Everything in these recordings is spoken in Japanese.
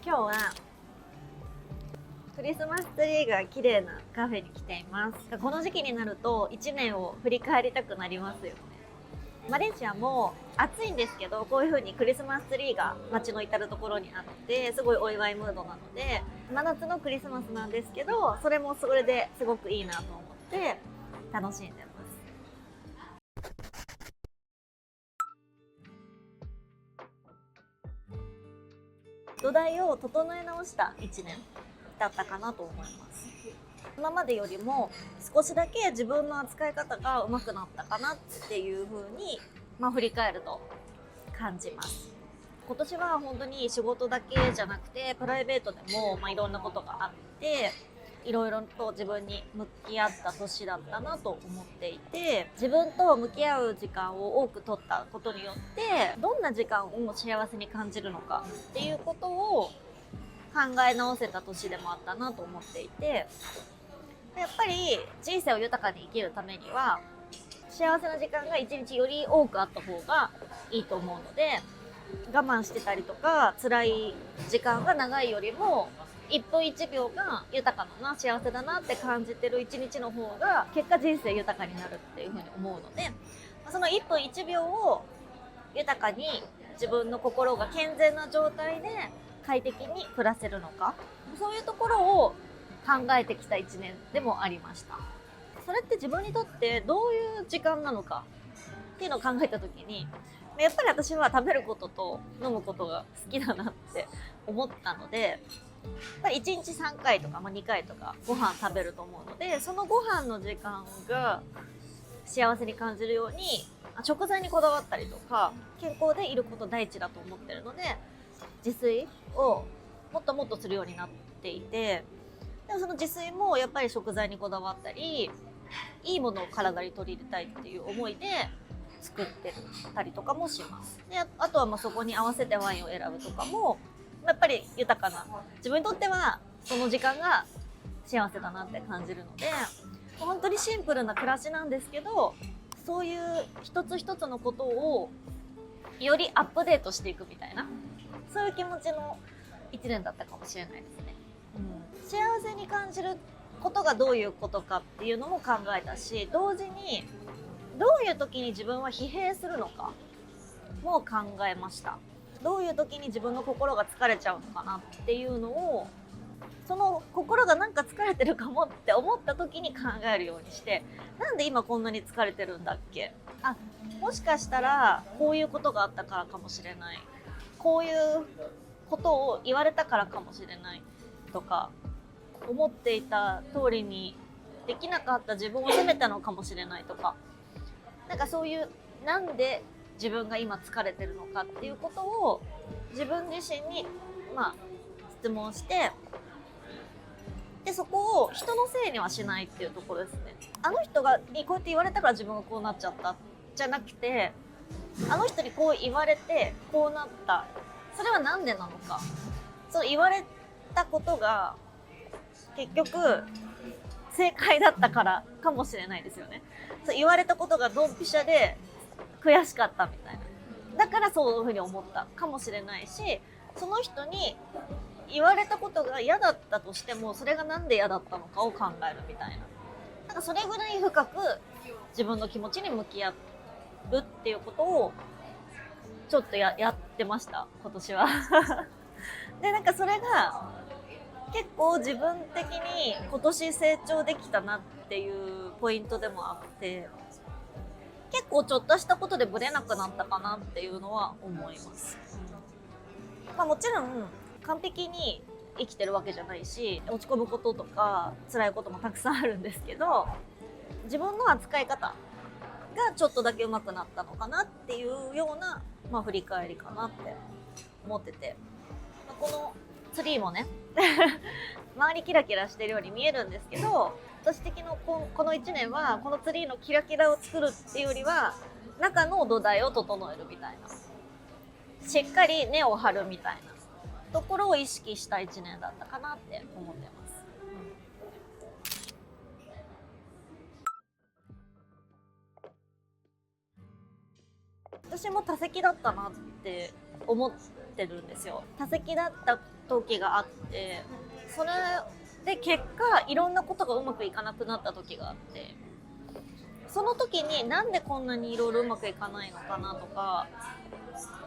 今日はクリスマスツリーが綺麗なカフェに来ています。この時期になると1年を振り返りたくなりますよね。マレーシアも暑いんですけど、こういう風にクリスマスツリーが街の至る所にあってすごいお祝いムードなので、真夏のクリスマスなんですけど、それもそれですごくいいなと思って楽しんでます。土台を整え直した1年だったかなと思います。今までよりも少しだけ自分の扱い方が上手くなったかなっていう風に、振り返ると感じます。今年は本当に仕事だけじゃなくてプライベートでもいろんなことがあって、いろいろと自分に向き合った年だったなと思っていて、自分と向き合う時間を多く取ったことによってどんな時間を幸せに感じるのかっていうことを考え直せた年でもあったなと思っていて、やっぱり人生を豊かに生きるためには幸せな時間が一日より多くあった方がいいと思うので、我慢してたりとか辛い時間が長いよりも1分1秒が豊かだな、幸せだなって感じてる一日の方が結果人生豊かになるっていうふうに思うので、その1分1秒を豊かに自分の心が健全な状態で快適に暮らせるのか、そういうところを考えてきた1年でもありました。それって自分にとってどういう時間なのかっていうのを考えた時に、やっぱり私は食べることと飲むことが好きだなって思ったので、やっぱり1日3回とか、2回とかご飯食べると思うので、そのご飯の時間が幸せに感じるように食材にこだわったりとか、健康でいること第一だと思ってるので自炊をもっともっとするようになっていて、でもその自炊もやっぱり食材にこだわったり、いいものを体に取り入れたいっていう思いで作ってたりとかもします。で、あとはそこに合わせてワインを選ぶとかもやっぱり豊かな、自分にとってはその時間が幸せだなって感じるので、本当にシンプルな暮らしなんですけど、そういう一つ一つのことをよりアップデートしていくみたいな、そういう気持ちの1年だったかもしれないですね。幸せに感じることがどういうことかっていうのも考えたし、同時にどういう時に自分は疲弊するのかも考えました。どういう時に自分の心が疲れちゃうのかなっていうのを、その心がなんか疲れてるかもって思った時に考えるようにして、なんで今こんなに疲れてるんだっけ、もしかしたらこういうことがあったからかもしれない、こういうことを言われたからかもしれないとか、思っていた通りにできなかった自分を責めたのかもしれないとか、なんかそういうなんで自分が今疲れてるのかっていうことを自分自身に質問して、でそこを人のせいにはしないっていうところですね。あの人にこうやって言われたから自分がこうなっちゃったじゃなくて、あの人にこう言われてこうなった、それはなんでなのか、そう言われたことが結局正解だったからかもしれないですよね。そう言われたことがドンピシャで悔しかったみたいな、だからそういうふうに思ったかもしれないし、その人に言われたことが嫌だったとしてもそれがなんで嫌だったのかを考えるみたいな、なんかそれぐらい深く自分の気持ちに向き合うっていうことをちょっとやってました今年はで、なんかそれが結構自分的に今年成長できたなっていうポイントでもあって、結構ちょっとしたことでブレなくなったかなっていうのは思います。もちろん完璧に生きてるわけじゃないし、落ち込むこととか辛いこともたくさんあるんですけど、自分の扱い方がちょっとだけ上手くなったのかなっていうような、振り返りかなって思ってて、このツリーもね周りキラキラしてるように見えるんですけど、私的にこの1年はこのツリーのキラキラを作るっていうよりは中の土台を整えるみたいな、しっかり根を張るみたいなところを意識した1年だったかなって思ってます。私も多席だったなって思ってるんですよ。多席だった時があって、それで結果いろんなことがうまくいかなくなった時があって、その時になんでこんなにいろいろうまくいかないのかなとか、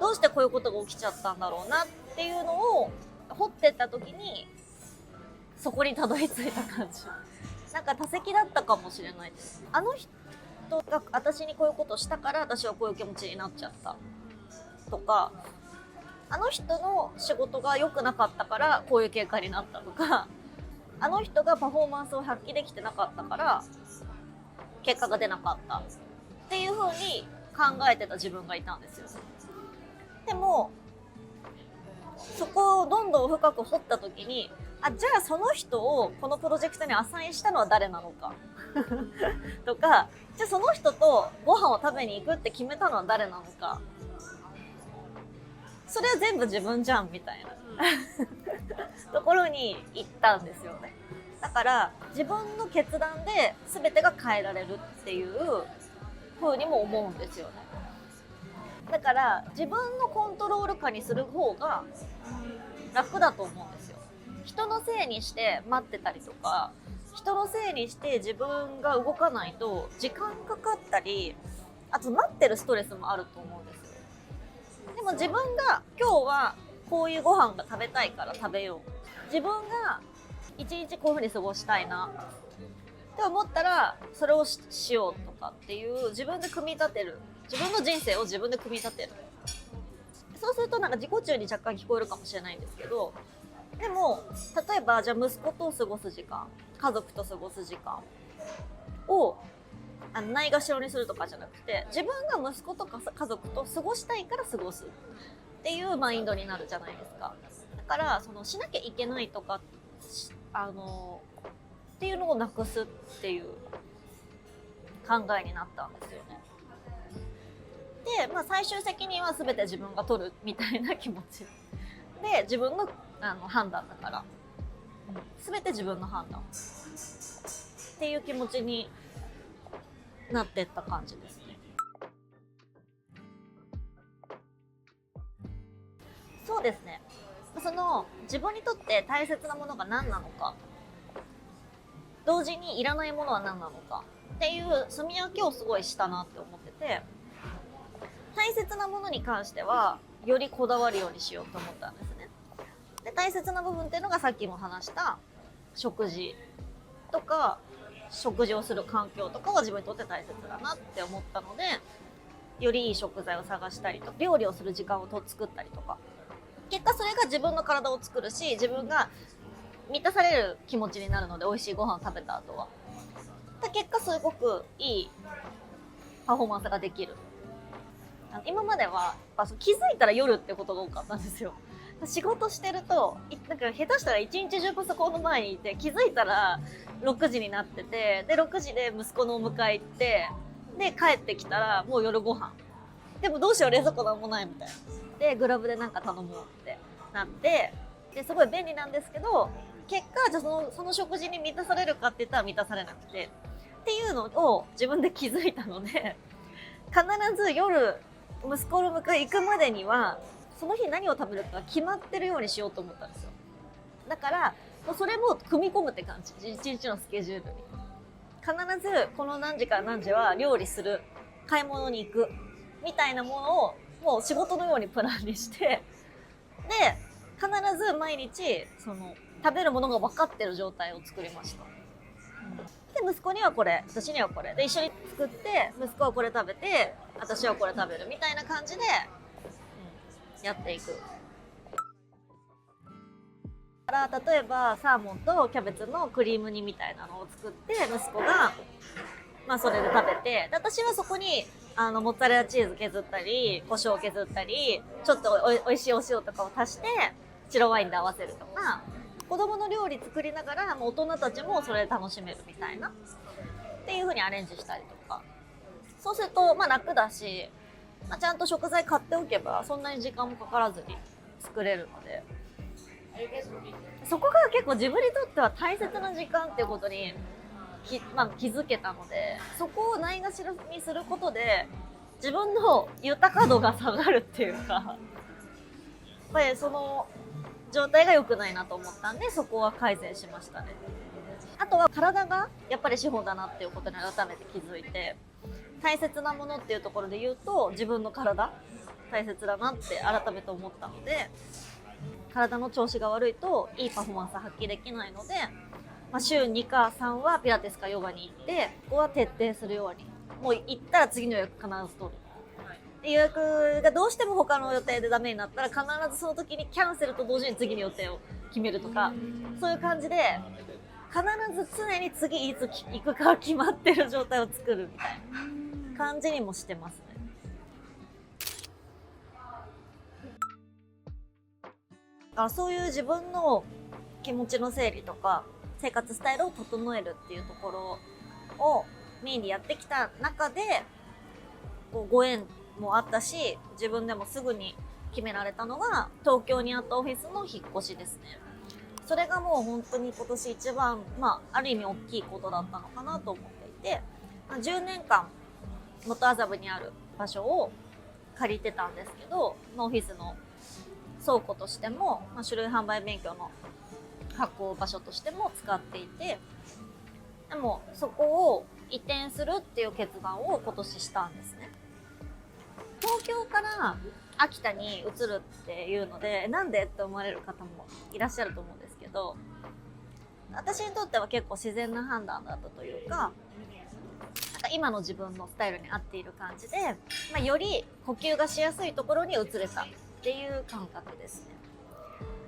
どうしてこういうことが起きちゃったんだろうなっていうのを掘ってった時にそこにたどり着いた感じ。なんか多責だったかもしれないです。あの人が私にこういうことしたから私はこういう気持ちになっちゃったとか、あの人の仕事が良くなかったからこういう結果になったとか、あの人がパフォーマンスを発揮できてなかったから結果が出なかったっていう風に考えてた自分がいたんですよ。でもそこをどんどん深く掘った時に、じゃあその人をこのプロジェクトにアサインしたのは誰なのかとか、じゃあその人とご飯を食べに行くって決めたのは誰なのか、それは全部自分じゃんみたいなところに行ったんですよね。だから自分の決断で全てが変えられるっていう風にも思うんですよね。だから自分のコントロール下にする方が楽だと思うんですよ。人のせいにして待ってたりとか、人のせいにして自分が動かないと時間かかったり、あと待ってるストレスもあると思うんですよ。でも自分が今日はこういうご飯が食べたいから食べよう、自分が一日こういう風に過ごしたいなって思ったらそれを しようとかっていう自分で組み立てる、自分の人生を自分で組み立てる。そうするとなんか自己中に若干聞こえるかもしれないんですけど、でも例えばじゃあ息子と過ごす時間、家族と過ごす時間をないがしろにするとかじゃなくて、自分が息子とか家族と過ごしたいから過ごすっていうマインドになるじゃないですか。だからそのしなきゃいけないとかっていうのをなくすっていう考えになったんですよね。で、最終責任は全て自分が取るみたいな気持ちで、自分の判断だから、全て自分の判断っていう気持ちになってった感じですね。そうですね。その自分にとって大切なものが何なのか、同時にいらないものは何なのかっていう住み分けをすごいしたなって思ってて、大切なものに関してはよりこだわるようにしようと思ったんですね。で、大切な部分っていうのがさっきも話した食事とか、食事をする環境とかは自分にとって大切だなって思ったので、よりいい食材を探したりとか、料理をする時間を作ったりとか、結果それが自分の体を作るし、自分が満たされる気持ちになるので、美味しいご飯を食べた後は。結果すごくいいパフォーマンスができる。今までは気づいたら夜ってことが多かったんですよ。仕事してるとなんか下手したら一日中パソコンの前にいて、気づいたら6時になってて、で6時で息子のお迎え行って、で帰ってきたらもう夜ご飯でもどうしよう、冷蔵庫なんもないみたいなで、グラブでなんか頼もうってなって、ですごい便利なんですけど、結果じゃあその食事に満たされるかって言ったら満たされなくてっていうのを自分で気づいたので、必ず夜息子の迎え行くまでにはその日何を食べるか決まってるようにしようと思ったんですよ。だからもうそれも組み込むって感じ、一日のスケジュールに必ずこの何時から何時は料理する、買い物に行くみたいなものをもう仕事のようにプランにして、で必ず毎日その食べるものが分かってる状態を作りました。で息子にはこれ、私にはこれで一緒に作って、息子はこれ食べて私はこれ食べるみたいな感じで、やっていく。だから例えばサーモンとキャベツのクリーム煮みたいなのを作って、息子がそれで食べて、で私はそこにモッツァレラチーズ削ったり胡椒を削ったり、ちょっとおいしいお塩とかを足して白ワインで合わせるとか、子供の料理作りながら大人たちもそれで楽しめるみたいなっていう風にアレンジしたりとか、そうすると楽だし、ちゃんと食材買っておけばそんなに時間もかからずに作れるので、そこが結構自分にとっては大切な時間っていうことに気づけたので、そこをないがしろにすることで自分の豊か度が下がるっていうか、やっぱりその状態が良くないなと思ったんで、そこは改善しましたね。あとは体がやっぱり資本だなっていうことに改めて気づいて、大切なものっていうところで言うと自分の体大切だなって改めて思ったので、体の調子が悪いといいパフォーマンス発揮できないので、週2か3はピラティスかヨガに行って、ここは徹底するように、もう行ったら次の予約必ず取る。で予約がどうしても他の予定でダメになったら必ずその時にキャンセルと同時に次の予定を決めるとか、そういう感じで必ず常に次いつ行くか決まってる状態を作るみたいな感じにもしてますね。そういう自分の気持ちの整理とか生活スタイルを整えるっていうところをメインでやってきた中で、ご縁もあったし、自分でもすぐに決められたのが東京にあったオフィスの引っ越しですね。それがもう本当に今年一番、ある意味大きいことだったのかなと思っていて、10年間元麻布にある場所を借りてたんですけど、オフィスの倉庫としても、種類販売勉強の発行場所としても使っていて、でもそこを移転するっていう決断を今年したんですね。東京から秋田に移るっていうので、なんでって思われる方もいらっしゃると思うんですけど、私にとっては結構自然な判断だったというか、今の自分のスタイルに合っている感じで、より呼吸がしやすいところに移れたっていう感覚ですね。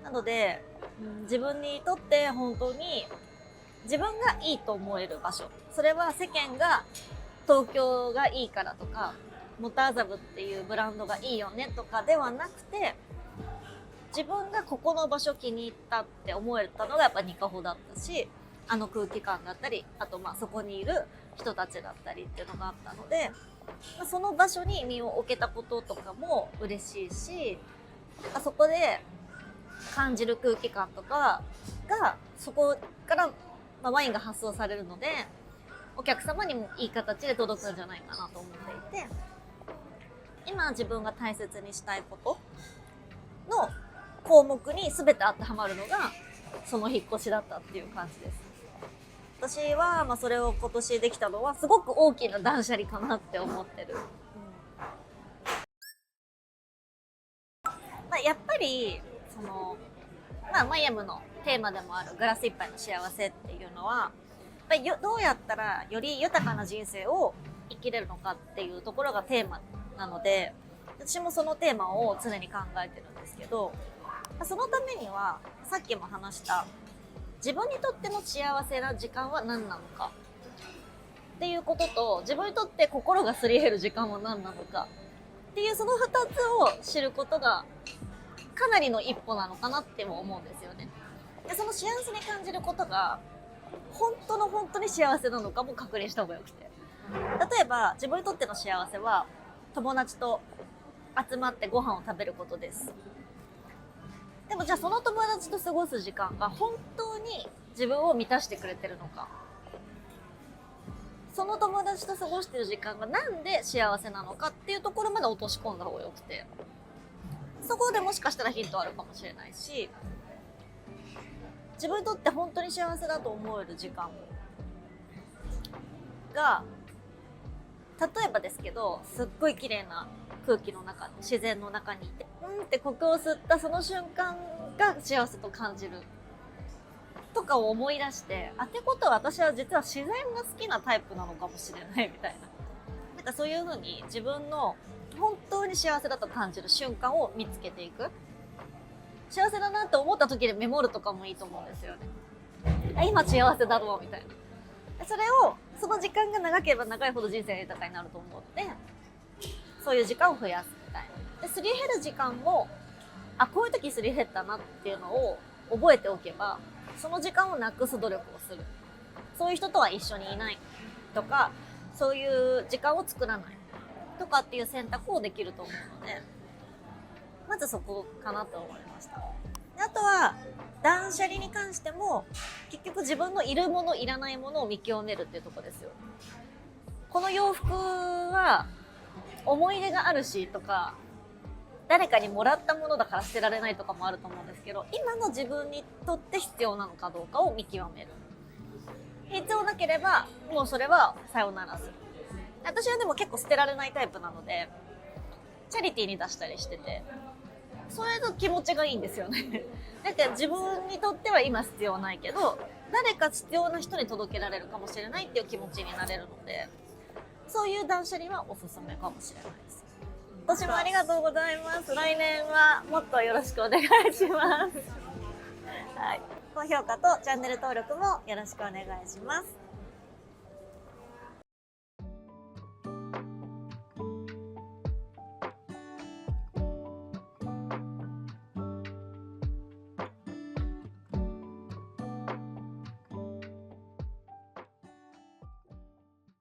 なので、自分にとって本当に自分がいいと思える場所、それは世間が東京がいいからとか元麻布っていうブランドがいいよねとかではなくて、自分がここの場所気に入ったって思えたのがやっぱニカホだったし、あの空気感だったり、あとそこにいる人たちだったりっていうのがあったので、その場所に身を置けたこととかも嬉しいし、そこで感じる空気感とかがそこからワインが発送されるので、お客様にもいい形で届くんじゃないかなと思っていて、今自分が大切にしたいことの項目に全て当てはまるのがその引っ越しだったっていう感じです。私はそれを今年できたのはすごく大きな断捨離かなって思ってる。やっぱりそのマイアムのテーマでもあるグラス一杯の幸せっていうのは、やっぱりどうやったらより豊かな人生を生きれるのかっていうところがテーマなので、私もそのテーマを常に考えてるんですけど、そのためにはさっきも話した自分にとっての幸せな時間は何なのかっていうことと、自分にとって心がすり減る時間は何なのかっていう、その2つを知ることがかなりの一歩なのかなっても思うんですよね。でその幸せに感じることが本当に幸せなのかも確認した方がよくて、例えば自分にとっての幸せは友達と集まってご飯を食べることです。でもじゃあその友達と過ごす時間が本当に自分を満たしてくれてるのか、その友達と過ごしてる時間がなんで幸せなのかっていうところまで落とし込んだ方がよくて、そこでもしかしたらヒントあるかもしれないし、自分にとって本当に幸せだと思える時間が、例えばですけど、すっごい綺麗な空気の中、自然の中にいて、って呼吸を吸ったその瞬間が幸せと感じるとかを思い出して、ってことは私は実は自然が好きなタイプなのかもしれないみたいな、そういう風に自分の本当に幸せだと感じる瞬間を見つけていく。幸せだなって思った時でメモるとかもいいと思うんですよね。今幸せだろうみたいな。それをその時間が長ければ長いほど人生が豊かになると思って、そういう時間を増やすみたいな。ですり減る時間もこういう時すり減ったなっていうのを覚えておけば、その時間をなくす努力をする。そういう人とは一緒にいないとか、そういう時間を作らないとかっていう選択をできると思うので、まずそこかなと思いました。あとは断捨離に関しても結局自分のいるものいらないものを見極めるっていうところですよ。この洋服は思い出があるしとか、誰かにもらったものだから捨てられないとかもあると思うんですけど、今の自分にとって必要なのかどうかを見極める。必要なければもうそれはさよならする。私はでも結構捨てられないタイプなのでチャリティーに出したりしてて、それの気持ちがいいんですよね。だから自分にとっては今必要ないけど誰か必要な人に届けられるかもしれないっていう気持ちになれるので、そういう断捨離はおすすめかもしれないです。今年もありがとうございます。来年はもっとよろしくお願いします。はい、高評価とチャンネル登録もよろしくお願いします。